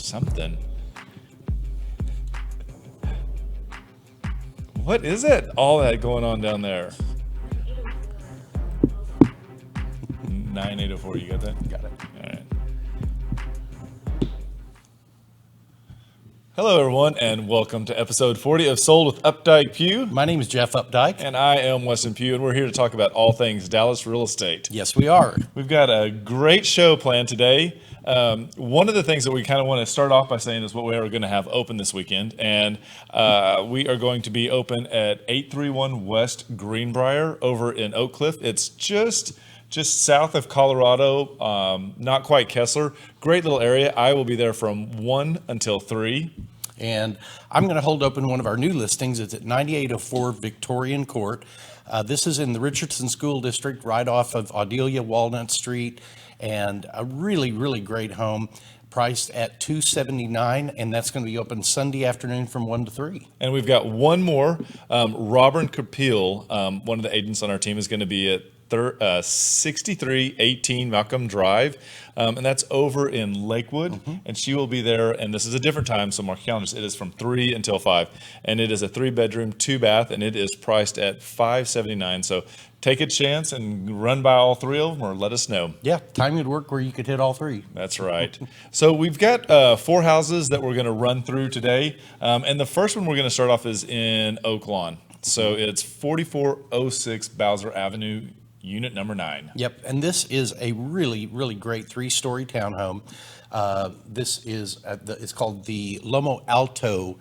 something. What is it? All that going on down there. 9804, you got that? Got it. All right. Hello, everyone, and welcome to episode 40 of Sold with Updike Pugh. My name is Jeff Updike. And I am Weston Pugh, and we're here to talk about all things Dallas real estate. Yes, we are. We've got a great show planned today. One of the things that we kind of want to start off by saying is what we are going to have open this weekend. And we are going to be open at 831 West Greenbrier over in Oak Cliff. It's just south of Colorado, not quite Kessler. Great little area. I will be there from 1 until 3. And I'm going to hold open one of our new listings. It's at 9804 Victorian Court. This is in the Richardson School District, right off of Audelia Walnut Street, and a really, really great home, priced at $279, and that's going to be open Sunday afternoon from 1 to 3. And we've got one more. Robert Capil, one of the agents on our team, is going to be at 6318 Malcolm Drive, and that's over in Lakewood. And she will be there, and this is a different time, so mark your calendars. It is from 3 until 5, and it is a 3-bedroom, 2-bath, and it is priced at $579. So take a chance and run by all 3 of them, or let us know. Yeah, time would work where you could hit all 3. That's right. So we've got 4 houses that we're going to run through today, and the first one we're going to start off is in Oak Lawn. So it's 4406 Bowser Avenue, unit number 9. Yep, and this is a really, really great 3-story townhome. This is it's called the Lomo Alto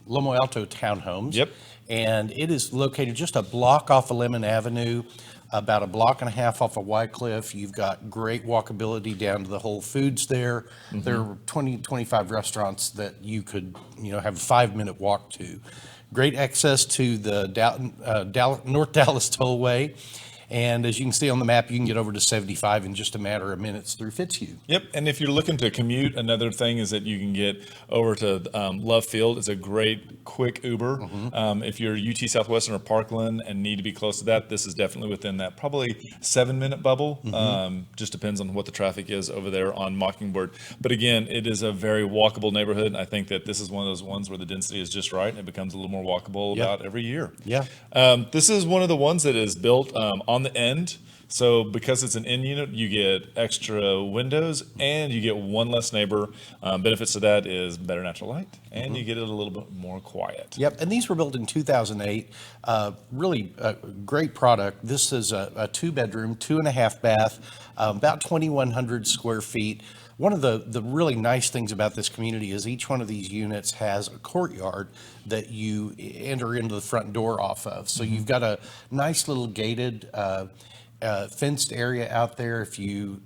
Townhomes. Yep. And it is located just a block off of Lemon Avenue, about a block and a half off of Wycliffe. You've got great walkability down to the Whole Foods there. There are 25 restaurants that you could, have a 5-minute walk to. Great access to the North Dallas Tollway. And as you can see on the map, you can get over to 75 in just a matter of minutes through Fitzhugh. Yep, and if you're looking to commute, another thing is that you can get over to Love Field. It's a great, quick Uber. If you're UT Southwestern or Parkland and need to be close to that, this is definitely within that probably 7-minute bubble. Just depends on what the traffic is over there on Mockingbird. But again, it is a very walkable neighborhood, and I think that this is one of those ones where the density is just right, and it becomes a little more walkable about every year. Yeah. This is one of the ones that is built on the end. So because it's an end unit, you get extra windows and you get one less neighbor. Benefits of that is better natural light, and you get it a little bit more quiet. Yep, and these were built in 2008. Really great product. This is a 2-bedroom, 2.5-bath, about 2,100 square feet. One of the really nice things about this community is each one of these units has a courtyard that you enter into the front door off of. So you've got a nice little gated fenced area out there if you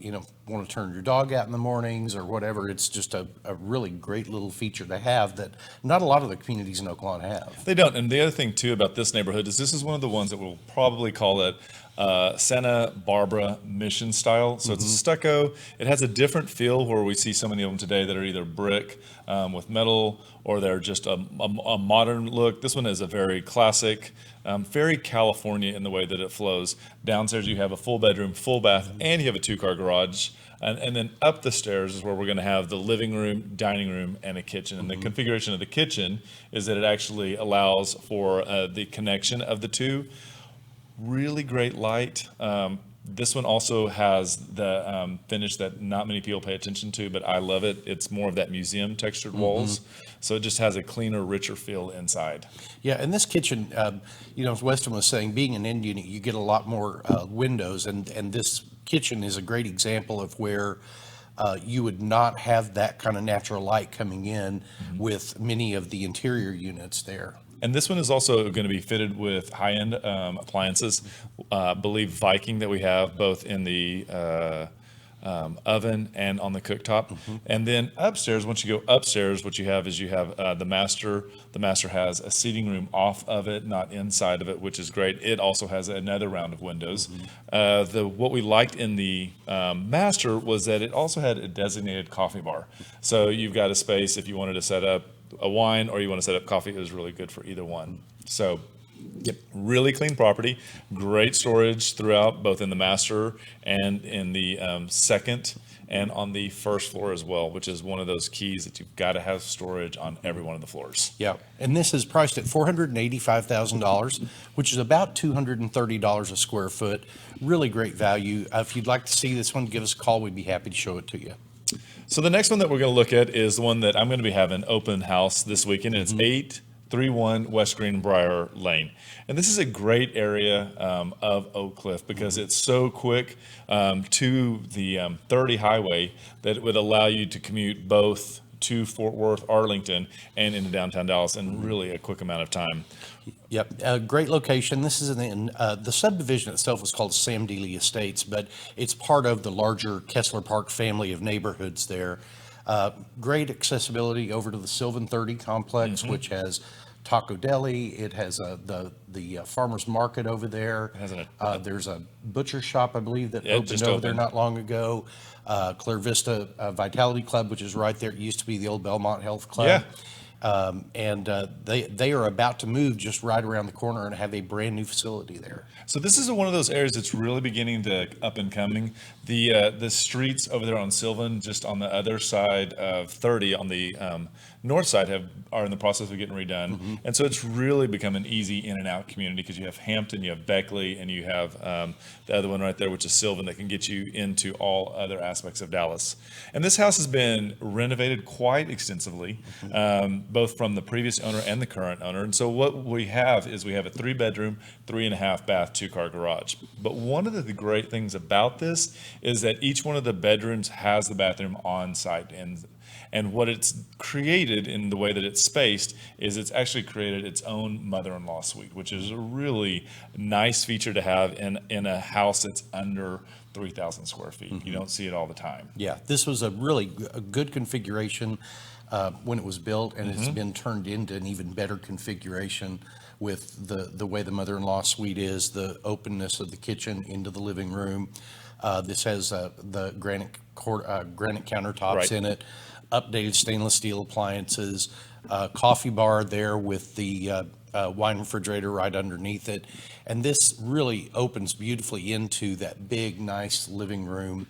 want to turn your dog out in the mornings or whatever. It's just a really great little feature to have that not a lot of the communities in Oak Lawn have. They don't. And the other thing too about this neighborhood is this is one of the ones that we'll probably call it Santa Barbara Mission style. So it's a stucco. It has a different feel where we see so many of them today that are either brick with metal, or they're just a modern look. This one is a very classic, very California in the way that it flows. Downstairs you have a full bedroom, full bath, and you have a 2-car garage. And then up the stairs is where we're going to have the living room, dining room, and a kitchen. And the configuration of the kitchen is that it actually allows for the connection of the two. Really great light. This one also has the finish that not many people pay attention to, but I love it. It's more of that museum textured walls. So it just has a cleaner, richer feel inside. Yeah, and this kitchen, as Weston was saying, being an end unit, you get a lot more windows, and this kitchen is a great example of where you would not have that kind of natural light coming in with many of the interior units there. And this one is also going to be fitted with high-end appliances. Believe Viking that we have both in the oven and on the cooktop. And then upstairs, once you go upstairs, what you have is you have the master. The master has a seating room off of it, not inside of it, which is great. It also has another round of windows. What we liked in the master was that it also had a designated coffee bar. So you've got a space if you wanted to set up a wine or you want to set up coffee. It was really good for either one. So Yep. Really clean property, great storage throughout, both in the master and in the second and on the first floor as well, which is one of those keys that you've got to have storage on every one of the floors. Yeah, and this is priced at $485,000, which is about $230 a square foot. Really great value. If you'd like to see this one, give us a call. We'd be happy to show it to you. So the next one that we're going to look at is the one that I'm going to be having open house this weekend, and it's 831 West Greenbrier Lane. And this is a great area of Oak Cliff because it's so quick to the 30 highway that it would allow you to commute both to Fort Worth, Arlington, and into downtown Dallas in really a quick amount of time. Yep, great location. This is in the subdivision itself is called Sam Dealey Estates, but it's part of the larger Kessler Park family of neighborhoods there. Great accessibility over to the Sylvan 30 complex, which has Taco Deli. It has the farmer's market over there. There's a butcher shop, I believe, that opened over there not long ago. Claire Vista Vitality Club, which is right there. It used to be the old Belmont Health Club. Yeah. They are about to move just right around the corner and have a brand new facility there. So this is one of those areas that's really beginning to up and coming. The streets over there on Sylvan, just on the other side of 30 on the north side, are in the process of getting redone. And so it's really become an easy in and out community because you have Hampton, you have Beckley, and you have the other one right there, which is Sylvan, that can get you into all other aspects of Dallas. And this house has been renovated quite extensively, both from the previous owner and the current owner. And so what we have is we have a 3-bedroom, 3.5 bath, 2-car garage. But one of the great things about this is that each one of the bedrooms has the bathroom on site. And what it's created in the way that it's spaced is it's actually created its own mother-in-law suite, which is a really nice feature to have in a house that's under 3,000 square feet. You don't see it all the time. Yeah, this was a really good configuration when it was built, and it's been turned into an even better configuration with the way the mother-in-law suite is, the openness of the kitchen into the living room. This has the granite countertops in it, updated stainless steel appliances, coffee bar there with the wine refrigerator right underneath it. And this really opens beautifully into that big, nice living room.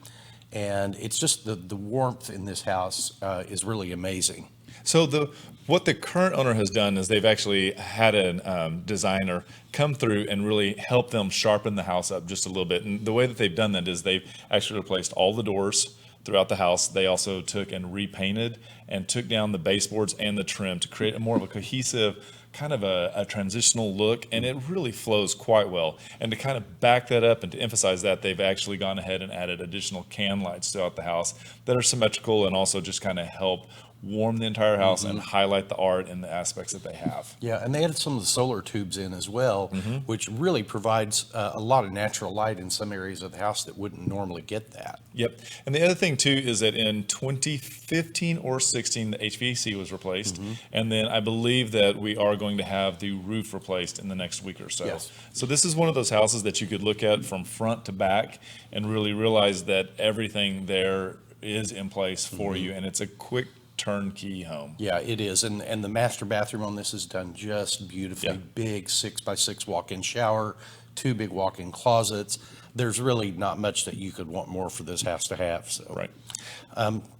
And it's just the warmth in this house is really amazing. So what the current owner has done is they've actually had a designer come through and really help them sharpen the house up just a little bit. And the way that they've done that is they've actually replaced all the doors throughout the house. They also took and repainted and took down the baseboards and the trim to create a more of a cohesive kind of a transitional look, and it really flows quite well. And to kind of back that up and to emphasize that, they've actually gone ahead and added additional can lights throughout the house that are symmetrical and also just kind of help warm the entire house and highlight the art and the aspects that they have. Yeah, and they added some of the solar tubes in as well, which really provides a lot of natural light in some areas of the house that wouldn't normally get that. Yep. And the other thing too is that in 2015 or 16, the HVAC was replaced. And then I believe that we are going to have the roof replaced in the next week or so. Yes. So this is one of those houses that you could look at from front to back and really realize that everything there is in place for you. And it's a quick turnkey home. Yeah, it is. And the master bathroom on this is done just beautifully. Yeah. Big 6x6 walk-in shower, 2 big walk-in closets. There's really not much that you could want more for this house to have. So. Right.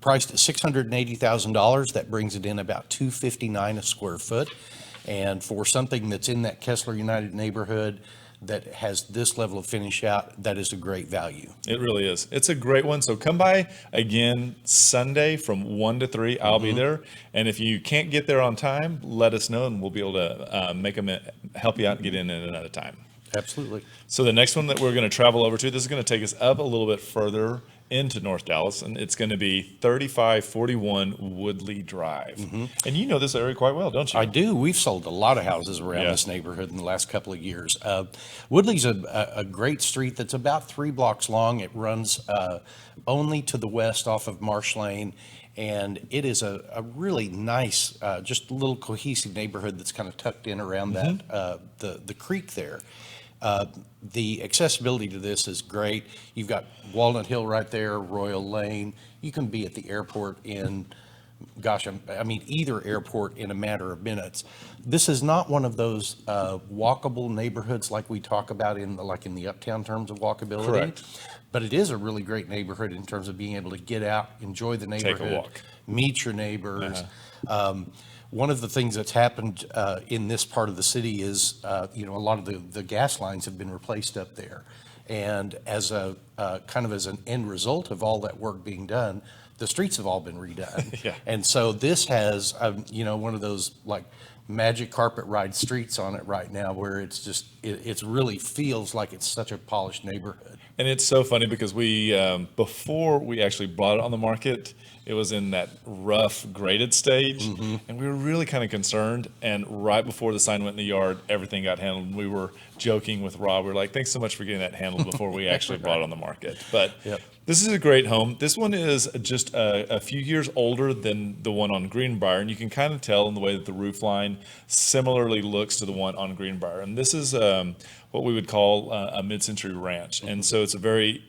Priced at $680,000, that brings it in about $259 a square foot. And for something that's in that Kessler United neighborhood that has this level of finish out, that is a great value. It really is. It's a great one. So come by again Sunday from 1 to 3. I'll be there. And if you can't get there on time, let us know and we'll be able to help you out and get in at another time. Absolutely. So the next one that we're going to travel over to, this is going to take us up a little bit further into North Dallas, and it's going to be 3541 Woodley Drive. And you know this area quite well, don't you? I do. We've sold a lot of houses around this neighborhood in the last couple of years. Woodley's a great street that's about 3 blocks long. It runs only to the west off of Marsh Lane, and it is a really nice, just a little cohesive neighborhood that's kind of tucked in around that the creek there. The accessibility to this is great. You've got Walnut Hill right there, Royal Lane. You can be at the airport in I mean, either airport in a matter of minutes. This is not one of those walkable neighborhoods like we talk about in the uptown terms of walkability. Correct. But it is a really great neighborhood in terms of being able to get out, enjoy the neighborhood, walk. meet your neighbors. One of the things that's happened in this part of the city is, a lot of the gas lines have been replaced up there. And as a kind of as an end result of all that work being done, the streets have all been redone. Yeah. And so this has, one of those like magic carpet ride streets on it right now where it's just, it really feels like it's such a polished neighborhood. And it's so funny because we, before we actually brought it on the market, it was in that rough graded stage, and we were really kind of concerned. And right before the sign went in the yard, everything got handled. And we were joking with Rob. We were like, thanks so much for getting that handled before we actually brought it on the market. But this is a great home. This one is just a few years older than the one on Greenbrier, and you can kind of tell in the way that the roof line similarly looks to the one on Greenbrier. And this is what we would call a mid-century ranch. And so it's a very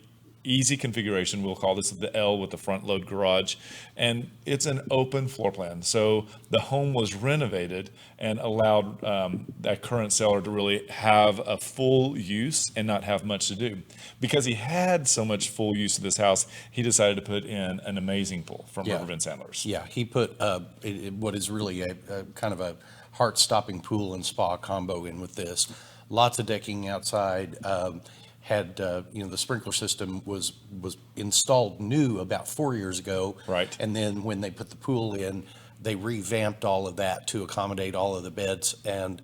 easy configuration. We'll call this the L with the front load garage. And it's an open floor plan. So the home was renovated and allowed that current seller to really have a full use and not have much to do. Because he had so much full use of this house, he decided to put in an amazing pool from River Bend Sandlers. Yeah, he put what is really a kind of a heart-stopping pool and spa combo in with this. Lots of decking outside. Had the sprinkler system was installed new about 4 years ago. Right. And then when they put the pool in, they revamped all of that to accommodate all of the beds. And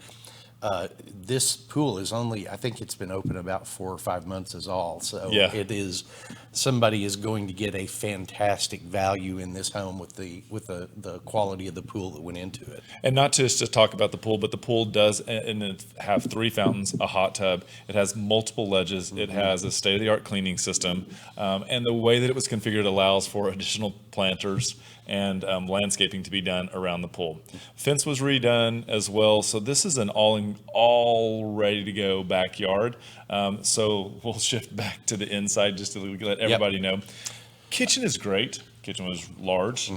this pool is only, I think it's been open about 4 or 5 months is all. So it is, somebody is going to get a fantastic value in this home with the quality of the pool that went into it. And not just to talk about the pool, but the pool does have 3 fountains, a hot tub. It has multiple ledges. It has a state-of-the-art cleaning system. And the way that it was configured allows for additional planters and landscaping to be done around the pool. Fence was redone as well. So this is an all ready to go backyard. So we'll shift back to the inside just to let everybody know. Kitchen is great. Kitchen was large.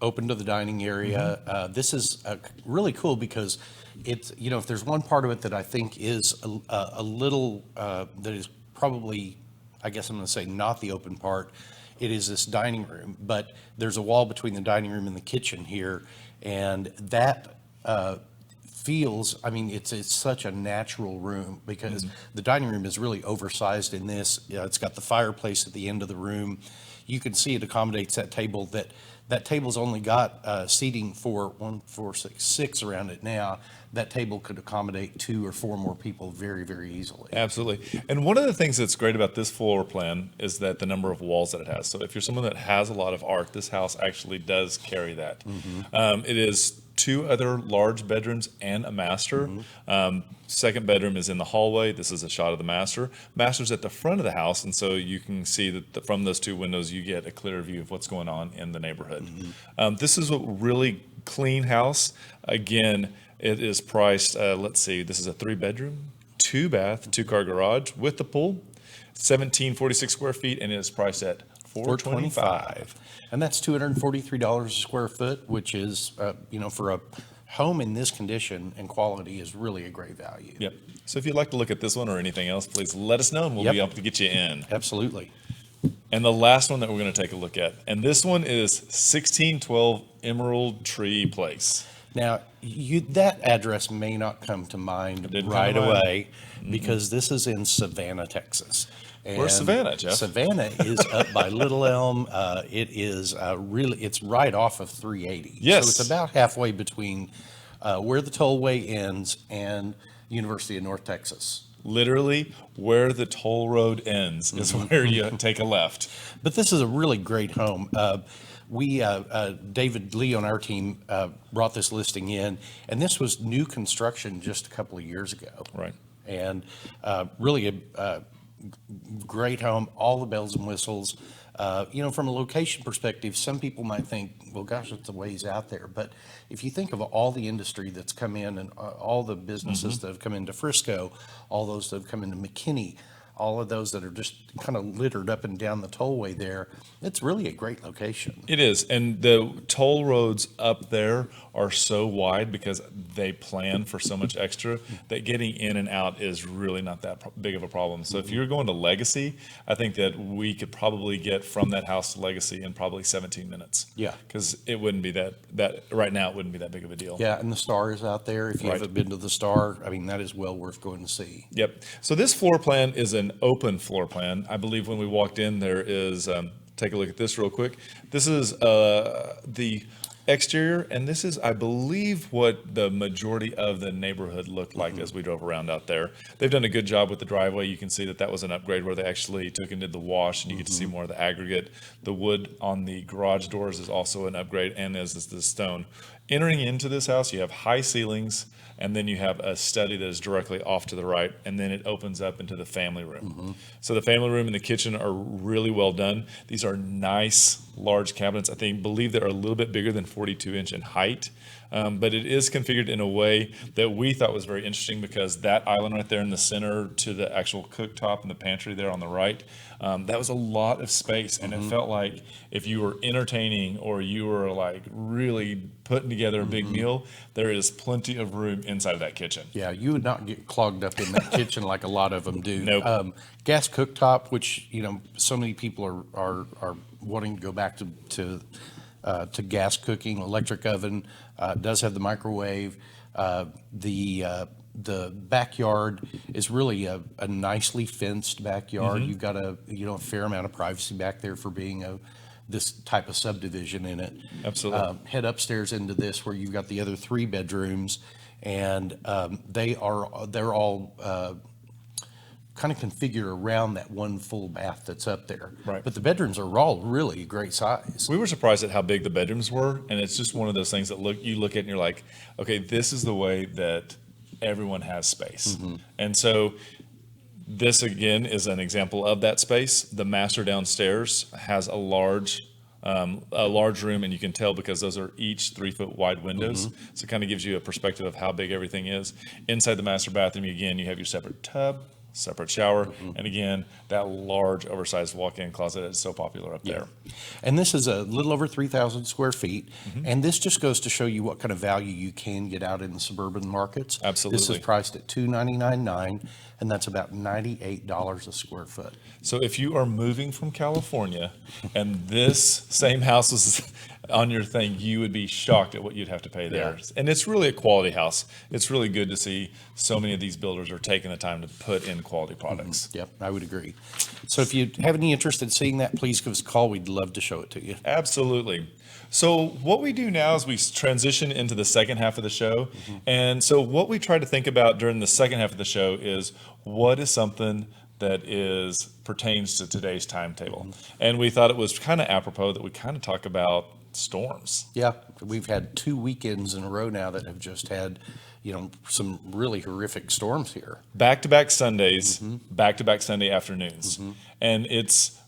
Open to the dining area. This is really cool because it's, if there's one part of it that I think is a little, that is probably, I guess I'm going to say not the open part, it is this dining room, but there's a wall between the dining room and the kitchen here, and that feels, it's such a natural room because the dining room is really oversized in this. It's got the fireplace at the end of the room. You can see it accommodates that table. That table's only got seating for 1, 4, 6, 6 around it now. That table could accommodate 2 or 4 more people very, very easily. Absolutely. And one of the things that's great about this floor plan is that the number of walls that it has. So if you're someone that has a lot of art, this house actually does carry that. It is 2 other large bedrooms and a master. Second bedroom is in the hallway. This is a shot of the master. Master's at the front of the house, and so you can see that from those 2 windows, you get a clear view of what's going on in the neighborhood. This is a really clean house. Again, it is priced, let's see, this is a 3-bedroom, 2-bath, 2-car garage with the pool, 1746 square feet, and it is priced at $425. And that's $243 a square foot, which is, for a home in this condition and quality is really a great value. Yep. So if you'd like to look at this one or anything else, please let us know and we'll be able to get you in. Absolutely. And the last one that we're going to take a look at, and this one is 1612 Emerald Tree Place. Now, that address may not come to mind right away because this is in Savannah, Texas. And where's Savannah, Jeff? Savannah is up by Little Elm. It is it's right off of 380. Yes. So it's about halfway between where the tollway ends and University of North Texas. Literally, where the toll road ends is where you take a left. But this is a really great home. David Lee on our team brought this listing in, and this was new construction just a couple of years ago. Right. And really a great home, all the bells and whistles. From a location perspective, some people might think, well, gosh, it's a ways out there. But if you think of all the industry that's come in and all the businesses that have come into Frisco, all those that have come into McKinney, all of those that are just kind of littered up and down the tollway there. It's really a great location. It is, and the toll roads up there are so wide because they plan for so much extra that getting in and out is really not that big of a problem. So if you're going to Legacy, I think that we could probably get from that house to Legacy in probably 17 minutes. Yeah. Because it wouldn't be that right now it wouldn't be that big of a deal. Yeah, and the Star is out there. If you Right. haven't been to the Star, I mean, that is well worth going to see. Yep. So this floor plan is an open floor plan. I believe when we walked in, there is, take a look at this real quick. This is the exterior, and this is, I believe, what the majority of the neighborhood looked like as we drove around out there. They've done a good job with the driveway. You can see that was an upgrade where they actually took and did the wash, and you get to see more of the aggregate. The wood on the garage doors is also an upgrade, and as is the stone. Entering into this house, you have high ceilings, and then you have a study that is directly off to the right, and then it opens up into the family room. So the family room and the kitchen are really well done. These are nice, large cabinets. I believe they're a little bit bigger than 42-inch in height, but it is configured in a way that we thought was very interesting because that island right there in the center to the actual cooktop and the pantry there on the right, that was a lot of space, and it felt like if you were entertaining or you were like really putting together a big meal, there is plenty of room inside of that kitchen. Yeah, you would not get clogged up in that kitchen like a lot of them do. Nope. Gas cooktop, which so many people are wanting to go back to gas cooking. Electric oven does have the microwave. The backyard is really a nicely fenced backyard. You've got a fair amount of privacy back there for being this type of subdivision in it. Absolutely. Head upstairs into this where you've got the other 3 bedrooms, and they're all kind of configured around that one full bath that's up there. Right. But the bedrooms are all really great size. We were surprised at how big the bedrooms were, and it's just one of those things that you look at and you're like, okay, this is the way that everyone has space. And so this again is an example of that space. The master downstairs has a large room, and you can tell because those are each 3-foot wide windows. So it kind of gives you a perspective of how big everything is. Inside the master bathroom, again, you have your separate tub, separate shower, and again, that large oversized walk-in closet that is so popular up there. And this is a little over 3,000 square feet. And this just goes to show you what kind of value you can get out in the suburban markets. Absolutely. This is priced at $299.9, and that's about $98 a square foot. So if you are moving from California and this same house was on your thing, you would be shocked at what you'd have to pay there. Yeah. And it's really a quality house. It's really good to see so many of these builders are taking the time to put in quality products. Yep, I would agree. So if you have any interest in seeing that, please give us a call. We'd love to show it to you. Absolutely. So what we do now is we transition into the second half of the show. And so what we try to think about during the second half of the show is what is something that pertains to today's timetable. And we thought it was kind of apropos that we kind of talk about storms. Yeah, we've had 2 weekends in a row now that have just had, some really horrific storms here. Back-to-back Sundays, back-to-back Sunday afternoons. And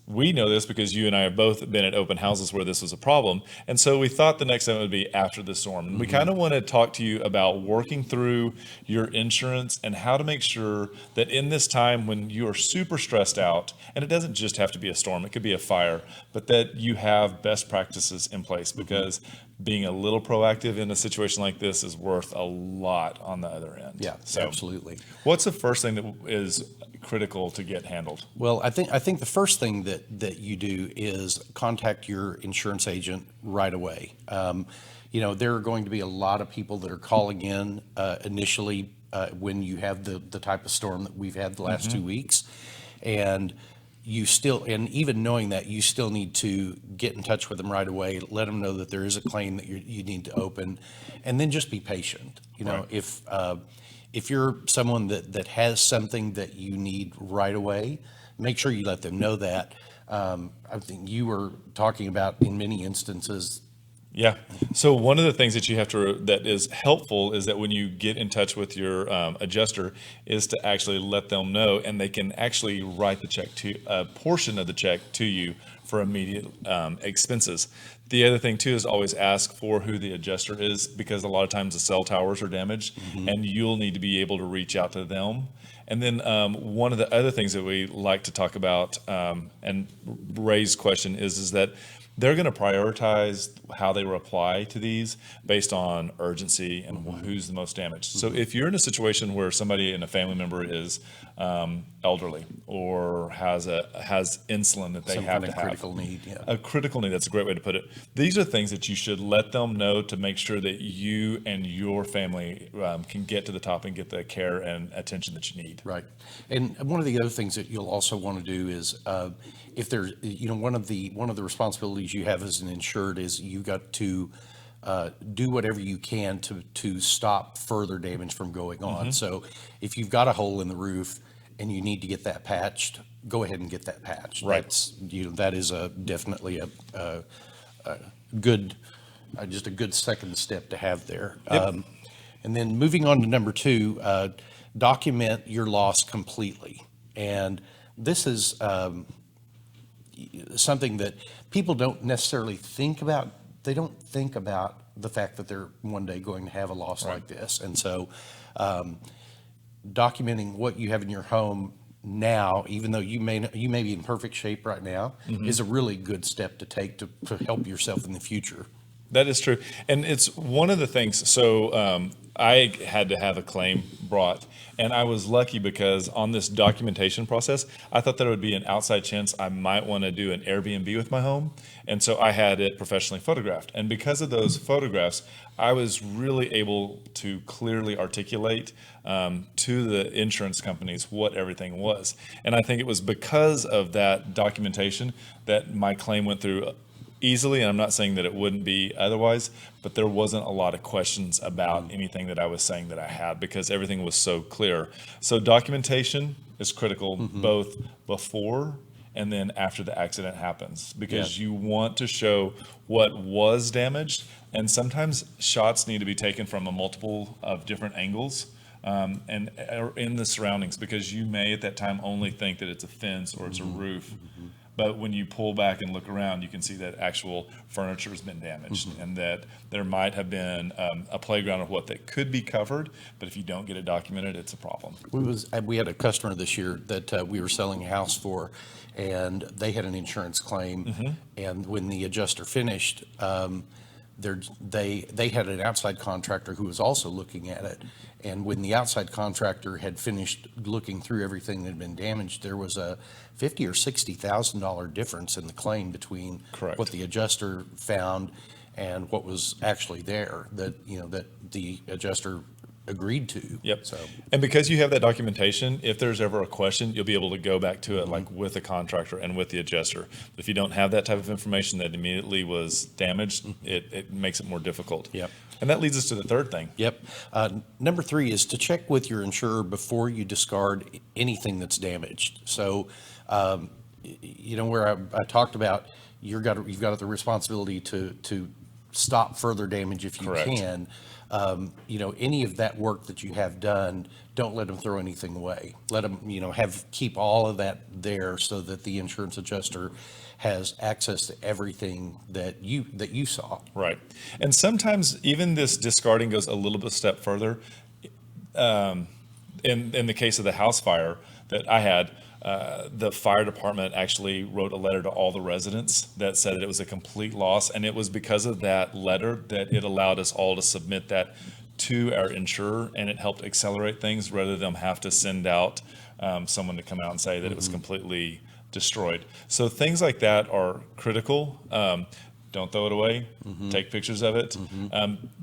we know this because you and I have both been at open houses where this was a problem. And so we thought the next time would be after the storm. And we kind of want to talk to you about working through your insurance and how to make sure that in this time when you are super stressed out, and it doesn't just have to be a storm, it could be a fire, but that you have best practices in place, because being a little proactive in a situation like this is worth a lot on the other end. Yeah, So absolutely. what's the first thing that is critical to get handled? Well, I think the first thing that you do is contact your insurance agent right away. There are going to be a lot of people that are calling in initially when you have the type of storm that we've had the last 2 weeks, and even knowing that, you still need to get in touch with them right away, let them know that there is a claim that you need to open, and then just be patient. Right. If you're someone that has something that you need right away, make sure you let them know that. I think you were talking about in many instances. Yeah. So one of the things that that is helpful is that when you get in touch with your adjuster is to actually let them know, and they can actually write the check to a portion of the check to you for immediate expenses. The other thing too is always ask for who the adjuster is, because a lot of times the cell towers are damaged and you'll need to be able to reach out to them. And then one of the other things that we like to talk about and raise question is that they're going to prioritize how they reply to these based on urgency and who's the most damaged. So if you're in a situation where somebody in a family member is elderly or has insulin that they Some have kind to of have, critical need, yeah. a critical need, that's a great way to put it. These are things that you should let them know to make sure that you and your family can get to the top and get the care and attention that you need. Right. And one of the other things that you'll also want to do is, if there's, one of the responsibilities you have as an insured is you got to do whatever you can to stop further damage from going on. So if you've got a hole in the roof and you need to get that patched, go ahead and get that patched. Right. That's, that is definitely a good, just a good second step to have there. Yep. And then moving on to number 2, document your loss completely. And this is something that people don't necessarily think about. They don't think about the fact that they're one day going to have a loss like this. And so documenting what you have in your home now, even though you may be in perfect shape right now, is a really good step to take to help yourself in the future. That is true. And it's one of the things. So I had to have a claim brought, and I was lucky because on this documentation process, I thought there would be an outside chance I might want to do an Airbnb with my home. And so I had it professionally photographed. And because of those photographs, I was really able to clearly articulate to the insurance companies what everything was. And I think it was because of that documentation that my claim went through easily, and I'm not saying that it wouldn't be otherwise, but there wasn't a lot of questions about anything that I was saying that I had, because everything was so clear. So documentation is critical both before and then after the accident happens, because you want to show what was damaged, and sometimes shots need to be taken from a multiple of different angles and in the surroundings, because you may at that time only think that it's a fence or it's a roof. But when you pull back and look around, you can see that actual furniture has been damaged and that there might have been a playground of what that could be covered. But if you don't get it documented, it's a problem. We had a customer this year that we were selling a house for, and they had an insurance claim. And when the adjuster finished, they had an outside contractor who was also looking at it. And when the outside contractor had finished looking through everything that had been damaged, there was a $50,000 or $60,000 difference in the claim between what the adjuster found and what was actually there that the adjuster agreed to. Yep. So, and because you have that documentation, if there's ever a question, you'll be able to go back to it like with the contractor and with the adjuster. But if you don't have that type of information that immediately was damaged, it makes it more difficult. Yep. And that leads us to the third thing. Yep. Number 3 is to check with your insurer before you discard anything that's damaged. So, where I talked about you've got the responsibility to stop further damage if you can. Any of that work that you have done, don't let them throw anything away. Let them, keep all of that there so that the insurance adjuster has access to everything that you saw. Right. And sometimes even this discarding goes a little bit step further. In the case of the house fire that I had, the fire department actually wrote a letter to all the residents that said that it was a complete loss. And it was because of that letter that it allowed us all to submit that to our insurer, and it helped accelerate things rather than them have to send out someone to come out and say that it was completely destroyed. So things like that are critical. Don't throw it away. Take pictures of it.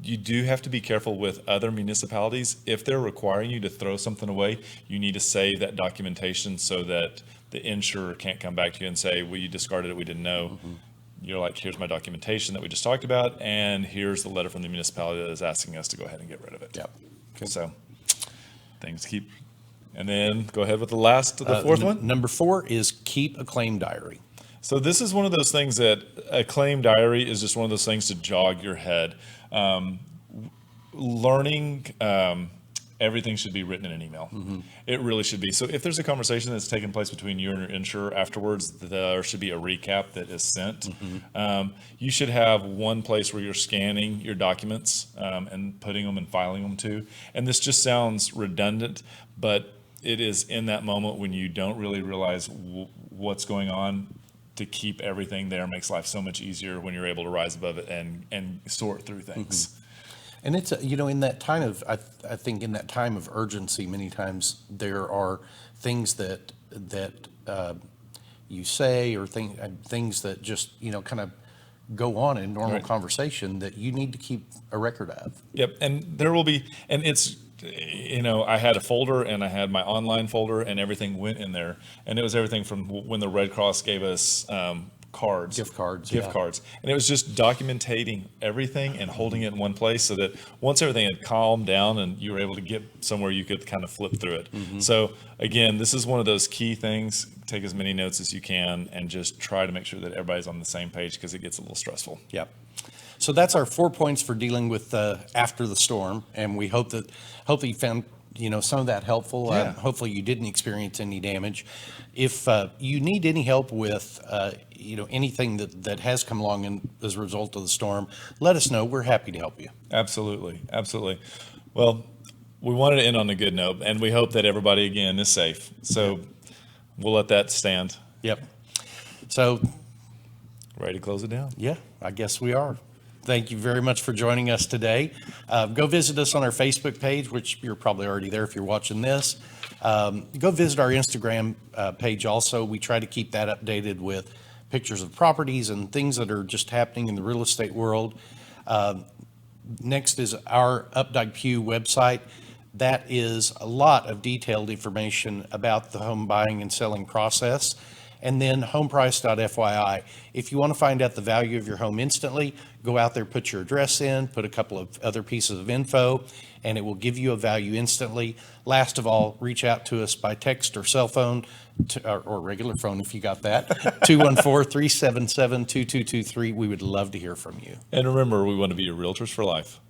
You do have to be careful with other municipalities. If they're requiring you to throw something away, you need to save that documentation so that the insurer can't come back to you and say, well, you discarded it, we didn't know. You're like, here's my documentation that we just talked about, and here's the letter from the municipality that is asking us to go ahead and get rid of it. Yep. Okay. So things keep. And then go ahead with the fourth one. Number 4 is keep a claim diary. So this is one of those things that a claim diary is just one of those things to jog your head. Learning everything should be written in an email. It really should be. So if there's a conversation that's taking place between you and your insurer afterwards, there should be a recap that is sent. You should have one place where you're scanning your documents and putting them and filing them to. And this just sounds redundant, but it is in that moment when you don't really realize what's going on. To keep everything there makes life so much easier when you're able to rise above it and sort through things. And it's, in that time of, I think in that time of urgency, many times there are things that you say or things that just, kind of go on in normal conversation that you need to keep a record of. Yep. And there will be, and it's, I had a folder and I had my online folder and everything went in there. And it was everything from when the Red Cross gave us cards. Gift cards. And it was just documenting everything and holding it in one place so that once everything had calmed down and you were able to get somewhere, you could kind of flip through it. So again, this is one of those key things. Take as many notes as you can and just try to make sure that everybody's on the same page because it gets a little stressful. Yep. So that's our 4 points for dealing with after the storm, and we hope that you found some of that helpful. Yeah. Hopefully you didn't experience any damage. If you need any help with anything that has come along as a result of the storm, let us know. We're happy to help you. Absolutely. Well, we wanted to end on a good note, and we hope that everybody again is safe. So we'll let that stand. Yep. So ready to close it down? Yeah, I guess we are. Thank you very much for joining us today. Go visit us on our Facebook page, which you're probably already there if you're watching this. Go visit our Instagram page also. We try to keep that updated with pictures of properties and things that are just happening in the real estate world. Next is our Updike Pugh website. That is a lot of detailed information about the home buying and selling process. And then homeprice.fyi. If you want to find out the value of your home instantly, go out there, put your address in, put a couple of other pieces of info, and it will give you a value instantly. Last of all, reach out to us by text or cell phone, or regular phone if you got that, 214-377-2223. We would love to hear from you. And remember, we want to be your realtors for life.